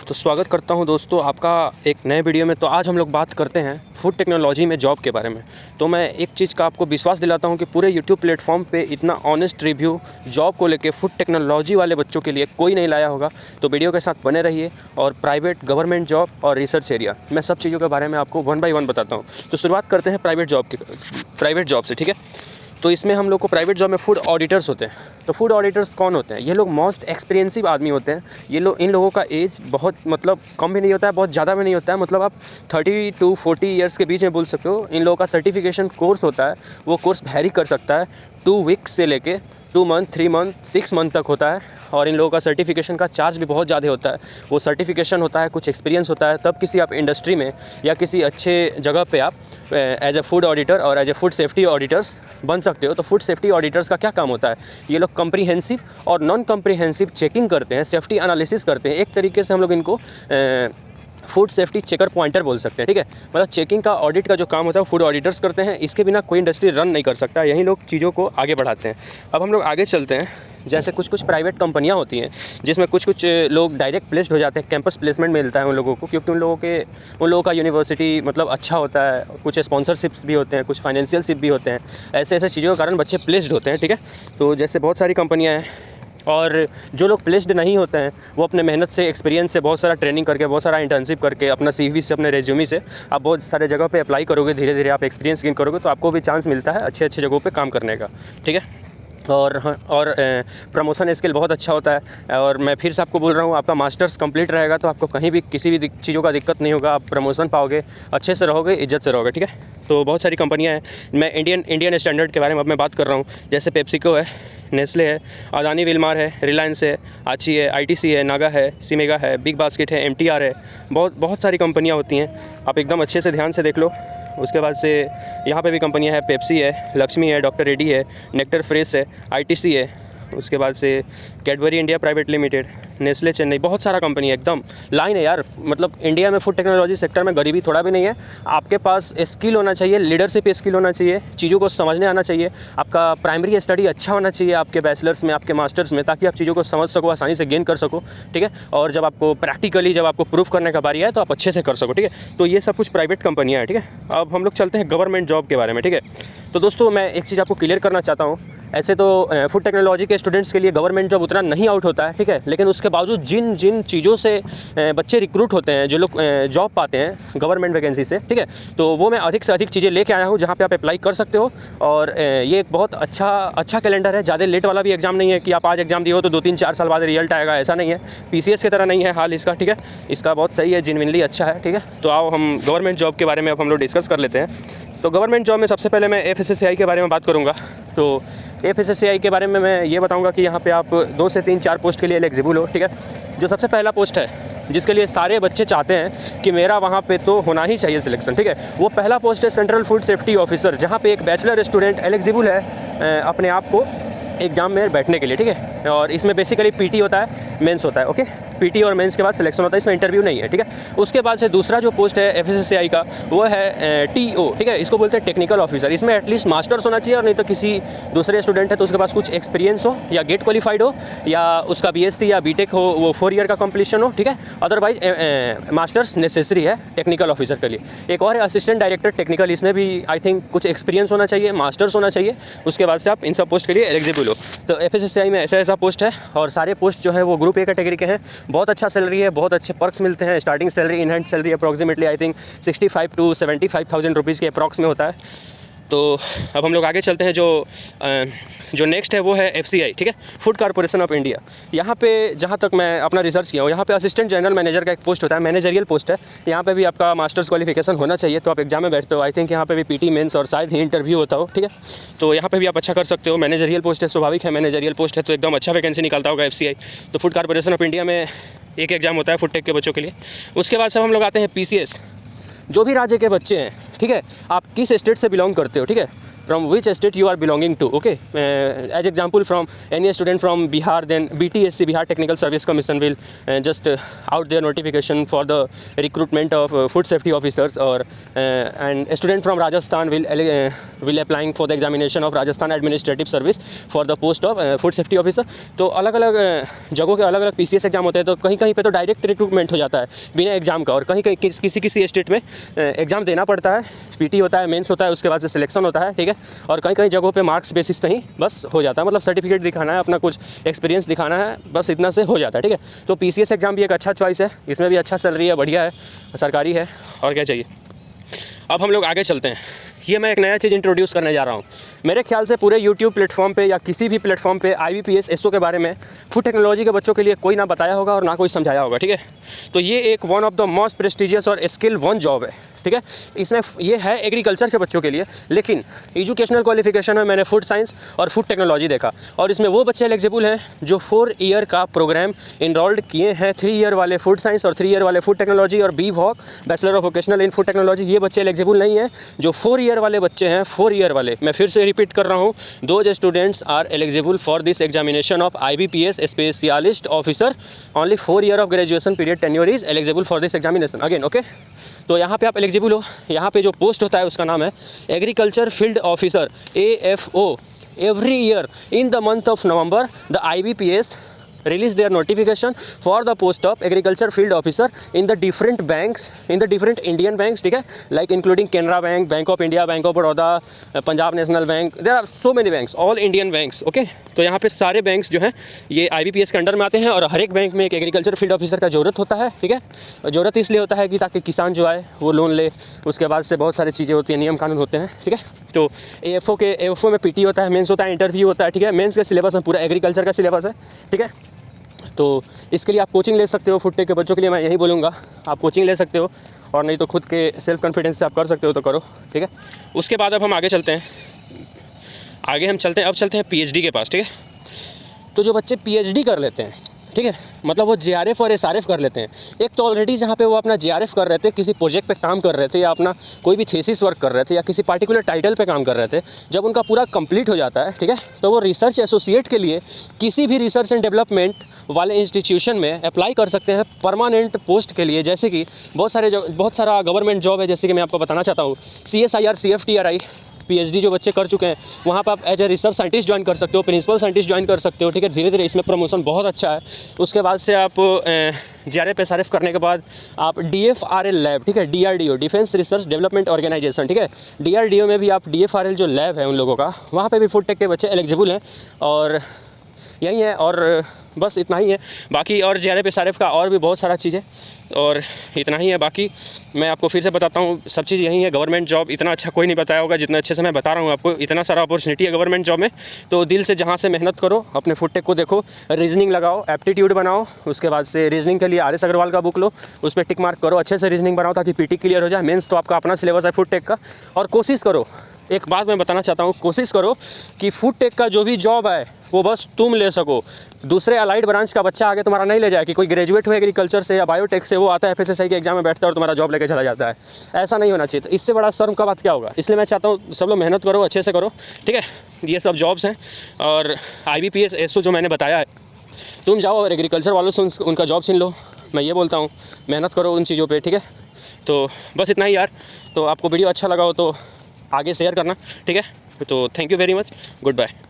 तो स्वागत करता हूं दोस्तों आपका एक नए वीडियो में। तो आज हम लोग बात करते हैं फूड टेक्नोलॉजी में जॉब के बारे में। तो मैं एक चीज़ का आपको विश्वास दिलाता हूं कि पूरे यूट्यूब प्लेटफॉर्म पे इतना ऑनेस्ट रिव्यू जॉब को लेके फूड टेक्नोलॉजी वाले बच्चों के लिए कोई नहीं लाया होगा। तो वीडियो के साथ बने रहिए और प्राइवेट, गवर्नमेंट जॉब और रिसर्च एरिया, मैं सब चीज़ों के बारे में आपको 1 बाय 1 बताता हूँ। तो शुरुआत करते हैं प्राइवेट जॉब से, ठीक है। तो इसमें हम लोग को प्राइवेट जॉब में फूड ऑडिटर्स होते हैं। तो फूड ऑडिटर्स कौन होते हैं? ये लोग मोस्ट एक्सपीरियंसिव आदमी होते हैं। इन लोगों का एज बहुत कम भी नहीं होता है, बहुत ज़्यादा भी नहीं होता है। मतलब आप 30 to 40 ईयर्स के बीच में बोल सकते हो। इन लोगों का सर्टिफिकेशन कोर्स होता है, वो कोर्स वैरी कर सकता है। 2 वीक्स से लेके 2 मंथ, 3 मंथ, 6 मंथ तक होता है। और इन लोगों का सर्टिफिकेशन का चार्ज भी बहुत ज़्यादा होता है। वो सर्टिफिकेशन होता है, कुछ एक्सपीरियंस होता है, तब किसी आप इंडस्ट्री में या किसी अच्छे जगह पे आप एज ए फूड ऑडिटर और as a food safety auditors बन सकते हो। तो फूड सेफ्टी ऑडिटर्स का क्या काम होता है? ये लोग कम्प्रीहेंसिव और नॉन कम्प्रीहेंसिव चेकिंग करते हैं, सेफ्टी एनालिसिस करते हैं। एक तरीके से हम लोग इनको फूड सेफ्टी चेकर पॉइंटर बोल सकते हैं, ठीक है। मतलब चेकिंग का, ऑडिट का जो काम होता है वो फूड ऑडिटर्स करते हैं। इसके बिना कोई इंडस्ट्री रन नहीं कर सकता। यही लोग चीज़ों को आगे बढ़ाते हैं। अब हम लोग आगे चलते हैं। जैसे कुछ प्राइवेट कंपनियां होती हैं जिसमें कुछ लोग डायरेक्ट प्लेस्ड हो जाते हैं, कैंपस प्लेसमेंट मिलता है उन लोगों को, क्योंकि उन लोगों का यूनिवर्सिटी मतलब अच्छा होता है। कुछ स्पॉन्सरशिप्स भी होते हैं, कुछ फाइनेंशियल शिप भी होते हैं। ऐसे चीज़ों के कारण बच्चे प्लेस्ड होते हैं, ठीक है। तो जैसे बहुत सारी कंपनियाँ हैं, और जो लोग प्लेस्ड नहीं होते हैं वो अपने मेहनत से, एक्सपीरियंस से, बहुत सारा ट्रेनिंग करके, बहुत सारा इंटर्नशिप करके, अपना CV से, अपने रेज्यूमे से आप बहुत सारे जगह पे अप्लाई करोगे। धीरे धीरे आप एक्सपीरियंस गेन करोगे तो आपको भी चांस मिलता है अच्छे जगहों पे काम करने का, ठीक है। और प्रमोशन स्किल बहुत अच्छा होता है। और मैं फिर से आपको बोल रहा हूँ, आपका मास्टर्स कंप्लीट रहेगा तो आपको कहीं भी किसी भी चीज़ों का दिक्कत नहीं होगा। आप प्रमोशन पाओगे, अच्छे से रहोगे, इज्जत से रहोगे, ठीक है। तो बहुत सारी कंपनियाँ हैं। मैं इंडियन स्टैंडर्ड के बारे में अब मैं बात कर रहा हूँ। जैसे पेप्सिको है, नेस्ले है, अदानी विलमार है, रिलायंस है, आची है, ITC है, नागा है, सीमेगा है, बिग बास्केट है, MTR है। बहुत सारी कंपनियाँ होती हैं। आप एकदम अच्छे से ध्यान से देख लो। उसके बाद से यहाँ पे भी कंपनियाँ हैं, पेप्सी है, लक्ष्मी है, डॉक्टर रेड्डी है, नेक्टर फ्रेश है, ITC है। उसके बाद से Cadbury India private limited, Nestle Chennai, बहुत सारा कंपनी है। एकदम लाइन है यार। मतलब इंडिया में फूड टेक्नोलॉजी सेक्टर में गरीबी थोड़ा भी नहीं है। आपके पास स्किल होना चाहिए, लीडरशिप स्किल होना चाहिए, चीज़ों को समझने आना चाहिए, आपका प्राइमरी स्टडी अच्छा होना चाहिए आपके बैचलर्स में, आपके मास्टर्स में, ताकि आप चीज़ों को समझ सको, आसानी से गेन कर सको, ठीक है। और जब आपको प्रैक्टिकली जब आपको प्रूफ करने का बारी आए तो आप अच्छे से कर सको, ठीक है। तो ये सब कुछ प्राइवेट कंपनियाँ हैं, ठीक है। अब हम लोग चलते हैं गवर्नमेंट जॉब के बारे में, ठीक है। तो दोस्तों मैं एक चीज़ आपको क्लियर करना चाहता हूँ। ऐसे तो फूड टेक्नोलॉजी के स्टूडेंट्स के लिए गवर्नमेंट जॉब उतना नहीं आउट होता है, ठीक है। लेकिन उसके बावजूद जिन चीज़ों से बच्चे रिक्रूट होते हैं, जो लोग जॉब पाते हैं गवर्नमेंट वैकेंसी से, ठीक है, तो वो मैं अधिक से अधिक चीज़ें लेके आया हूँ जहाँ पे आप अप्लाई कर सकते हो। और ये एक बहुत अच्छा कैलेंडर है। ज़्यादा लेट वाला भी एग्जाम नहीं है कि आप आज एग्जाम दिए हो तो 2-3-4 साल बाद रिजल्ट आएगा, ऐसा नहीं है। PCS की तरह नहीं है हाल इसका, ठीक है। इसका बहुत सही है, जेन्युइनली अच्छा है, ठीक है। तो आओ हम गवर्नमेंट जॉब के बारे में अब हम लोग डिस्कस कर लेते हैं। तो गवर्नमेंट जॉब में सबसे पहले मैं FSSAI के बारे में बात करूँगा। तो FSSAI के बारे में मैं ये बताऊंगा कि यहाँ पे आप 2 से 3-4 पोस्ट के लिए एलिजिबल हो, ठीक है। जो सबसे पहला पोस्ट है जिसके लिए सारे बच्चे चाहते हैं कि मेरा वहाँ पे तो होना ही चाहिए सिलेक्शन, ठीक है, वो पहला पोस्ट है सेंट्रल फूड सेफ्टी ऑफिसर, जहाँ पे एक बैचलर स्टूडेंट एलिजिबल है अपने आप को एग्जाम में बैठने के लिए, ठीक है। और इसमें बेसिकली PT होता है, मेंस होता है, ओके। PT और मेंस के बाद सिलेक्शन होता है, इसमें इंटरव्यू नहीं है, ठीक है। उसके बाद से दूसरा जो पोस्ट है FSSAI का वो है TO, ठीक है। इसको बोलते हैं टेक्निकल ऑफिसर। इसमें एटलीस्ट मास्टर्स होना चाहिए, और नहीं तो किसी दूसरे स्टूडेंट है तो उसके पास कुछ एक्सपीरियंस हो, या गेट क्वालिफाइड हो, या उसका BSc या BTech हो, वो 4 ईयर का कंप्लीशन हो, ठीक है। अदरवाइज मास्टर्स नेसेसरी है टेक्निकल ऑफिसर के लिए। एक और है असिस्टेंट डायरेक्टर टेक्निकल, इसमें भी आई थिंक कुछ एक्सपीरियंस होना चाहिए, मास्टर्स होना चाहिए। उसके बाद से आप इन सब पोस्ट के लिए एलिजिबल हो। तो FSSAI में ऐसा पोस्ट है, और सारे पोस्ट जो है वो ग्रुप A कैटेगरी के हैं। बहुत अच्छा सैलरी है, बहुत अच्छे पर्क्स मिलते हैं। Starting salary, in hand salary approximately I think 65 to 75,000 rupees के अप्रॉक्स में होता है। तो अब हम लोग आगे चलते हैं। जो नेक्स्ट है वो है FCI, ठीक है, फूड कॉर्पोरेशन ऑफ इंडिया। यहाँ पे जहाँ तक मैं अपना रिसर्च किया हूँ, यहाँ पे असिस्टेंट जनरल मैनेजर का एक पोस्ट होता है, मैनेजरियल पोस्ट है। यहाँ पे भी आपका मास्टर्स क्वालिफिकेशन होना चाहिए, तो आप एग्जाम में बैठते हो। आई थिंक यहाँ पे भी PT मेंस और शायद ही इंटरव्यू होता हो, ठीक है। तो यहाँ पे भी आप अच्छा कर सकते हो। मैनेजरियल पोस्ट है, स्वाभाविक है, मैनेजरियल पोस्ट है तो एकदम अच्छा वैकेंसी निकालता होगा FCI। तो फूड कॉर्पोरेशन ऑफ इंडिया में एक एग्जाम होता है फूड टेक के बच्चों के लिए। उसके बाद सब हम लोग आते हैं PCS। जो भी राज्य के बच्चे हैं, ठीक है, आप किस स्टेट से बिलोंग करते हो, ठीक है, from which state you are belonging to, okay. As example from any student from Bihar, then BTSC, Bihar technical service commission will just out their notification for the recruitment of food safety officers, or and a student from Rajasthan will applying for the examination of Rajasthan Administrative Service for the post of food safety officer। तो अलग अलग जगहों के अलग अलग PCS exam होते हैं, तो कहीं कहीं पे तो डायरेक्ट रिक्रूटमेंट हो जाता है बिना एग्जाम का, और कहीं कहीं किसी स्टेट में एग्जाम देना पड़ता है, PT होता है, मेंस होता है, उसके बाद से सिलेक्शन होता है, ठीक है। और कहीं कहीं जगहों पे मार्क्स बेसिस पे ही बस हो जाता है, मतलब सर्टिफिकेट दिखाना है, अपना कुछ एक्सपीरियंस दिखाना है, बस इतना से हो जाता है, ठीक है। तो PCS एग्जाम भी एक अच्छा चॉइस है, इसमें भी अच्छा सैलरी है, बढ़िया है, सरकारी है, और क्या चाहिए। अब हम लोग आगे चलते हैं। ये मैं एक नया चीज़ इंट्रोड्यूस करने जा रहा हूँ। मेरे ख्याल से पूरे YouTube प्लेटफॉर्म पे या किसी भी प्लेटफॉर्म पे IBPS SO के बारे में फूड टेक्नोलॉजी के बच्चों के लिए कोई ना बताया होगा और ना कोई समझाया होगा, ठीक है। तो ये एक one of the most prestigious और स्किल वन जॉब है, ठीक है। इसमें ये है एग्रीकल्चर के बच्चों के लिए, लेकिन एजुकेशनल क्वालिफिकेशन में मैंने फूड साइंस और फूड टेक्नोलॉजी देखा, और इसमें वो बच्चे एलिजिबल हैं जो 4 ईयर का प्रोग्राम इनरोल्ड किए हैं, 3 ईयर वाले फूड साइंस और 3 ईयर वाले फूड टेक्नोलॉजी और BVOC, bachelor of vocational in food technology. ये बच्चे एलिजिबल नहीं हैं। जो 4 ईयर वाले बच्चे हैं, 4 ईयर वाले, मैं फिर से रिपीट कर रहा हूँ, those students are eligible for this examination of IBPS specialist officer. Only 4 year of graduation period tenure is eligible for this examination again, okay. तो यहाँ पे आप एलिजिबल हो। यहाँ पे जो पोस्ट होता है उसका नाम है agriculture field officer, AFO। Every year in the month of November the IBPS release their notification for the post of agriculture field officer in the different banks, in the different Indian banks, ठीक है, like including Canara Bank, Bank of India, Bank of Baroda, Punjab National Bank, there are so many banks, all Indian banks, okay। तो यहाँ पे सारे banks जो हैं ये IBPS के अंडर में आते हैं, और हर एक बैंक में एक एग्रीकल्चर फील्ड ऑफिसर का ज़रूरत होता है, ठीक है। ज़रूरत इसलिए होता है कि ताकि किसान जो आए वो लोन ले, उसके बाद से बहुत सारी चीज़ें होती हैं, नियम कानून होते हैं, ठीक है। तो AFO में PT होता है, मेंस होता है, इंटरव्यू होता है, ठीक है। मेंस का सिलेबस में पूरा एग्रीकल्चर का सिलेबस है, ठीक है। तो इसके लिए आप कोचिंग ले सकते हो। फूड टेक के बच्चों के लिए मैं यही बोलूँगा, आप कोचिंग ले सकते हो, और नहीं तो खुद के सेल्फ कॉन्फिडेंस से आप कर सकते हो तो करो, ठीक है। उसके बाद अब हम आगे चलते हैं, अब चलते हैं PhD के पास, ठीक है। तो जो बच्चे PhD कर लेते हैं, ठीक है, मतलब वो JRF और SRF कर लेते हैं। एक तो ऑलरेडी जहाँ पे वो अपना JRF कर रहे थे, किसी प्रोजेक्ट पे काम कर रहे थे, या अपना कोई भी थीसिस वर्क कर रहे थे, या किसी पार्टिकुलर टाइटल पे काम कर रहे थे, जब उनका पूरा कंप्लीट हो जाता है, ठीक है, तो वो रिसर्च एसोसिएट के लिए किसी भी रिसर्च एंड डेवलपमेंट वाले इंस्टीट्यूशन में अप्लाई कर सकते हैं परमानेंट पोस्ट के लिए। जैसे कि बहुत सारा गवर्नमेंट जॉब है, जैसे कि मैं आपको बताना चाहता हूँ CSIR, CFTRI। PhD जो बच्चे कर चुके हैं वहाँ पर आप as a research scientist join कर सकते हो, प्रिंसिपल साइंटिस्ट ज्वाइन कर सकते हो, ठीक है। धीरे धीरे इसमें प्रमोशन बहुत अच्छा है। उसके बाद से आप JRF SRF करने के बाद आप DFRL लैब, ठीक है, DRDO, defence research development organisation, ठीक है, DRDO में भी आप DFRL जो लैब है उन लोगों का, वहाँ पे भी फूड टेक के बच्चे एलिजिबल हैं, और यही है, और बस इतना ही है। बाकी और JRF SRF का और भी बहुत सारा चीज़ है, और इतना ही है। बाकी मैं आपको फिर से बताता हूँ, सब चीज़ यही है। गवर्नमेंट जॉब इतना अच्छा कोई नहीं बताया होगा जितना अच्छे से मैं बता रहा हूँ आपको। इतना सारा अपॉर्चुनिटी है गवर्नमेंट जॉब में, तो दिल से जहाँ से मेहनत करो, अपने फूड टेक को देखो, रीजनिंग लगाओ, एप्टीट्यूड बनाओ, उसके बाद से रीजनिंग के लिए RS अग्रवाल का बुक लो, उस पर टिक मार्क करो, अच्छे से रीजनिंग बनाओ ताकि PT क्लियर हो जाए। मेंस तो आपका अपना सिलेबस है फूड टेक का, और कोशिश करो, एक बात मैं बताना चाहता हूँ, कोशिश करो कि फूड टेक का जो भी जॉब है वो बस तुम ले सको, दूसरे अलाइड ब्रांच का बच्चा आगे तुम्हारा नहीं ले जाए। कि कोई ग्रेजुएट हो एग्रीकल्चर से या बायोटेक से, वो आता है FSSAI के एग्जाम में बैठता है और तुम्हारा जॉब लेके चला जाता है। ऐसा नहीं होना चाहिए। तो इससे बड़ा शर्म का बात क्या होगा। इसलिए मैं चाहता हूँ सब लोग मेहनत करो, अच्छे से करो, ठीक है। ये सब जॉब्स हैं, और IBPS SO जो मैंने बताया है, तुम जाओ और एग्रीकल्चर वालों से उनका जॉब छीन लो। मैं ये बोलता हूँ, मेहनत करो उन चीज़ों पर, ठीक है। तो बस इतना ही यार। तो आपको वीडियो अच्छा लगा हो तो आगे शेयर करना, ठीक है। तो thank you very much, good bye.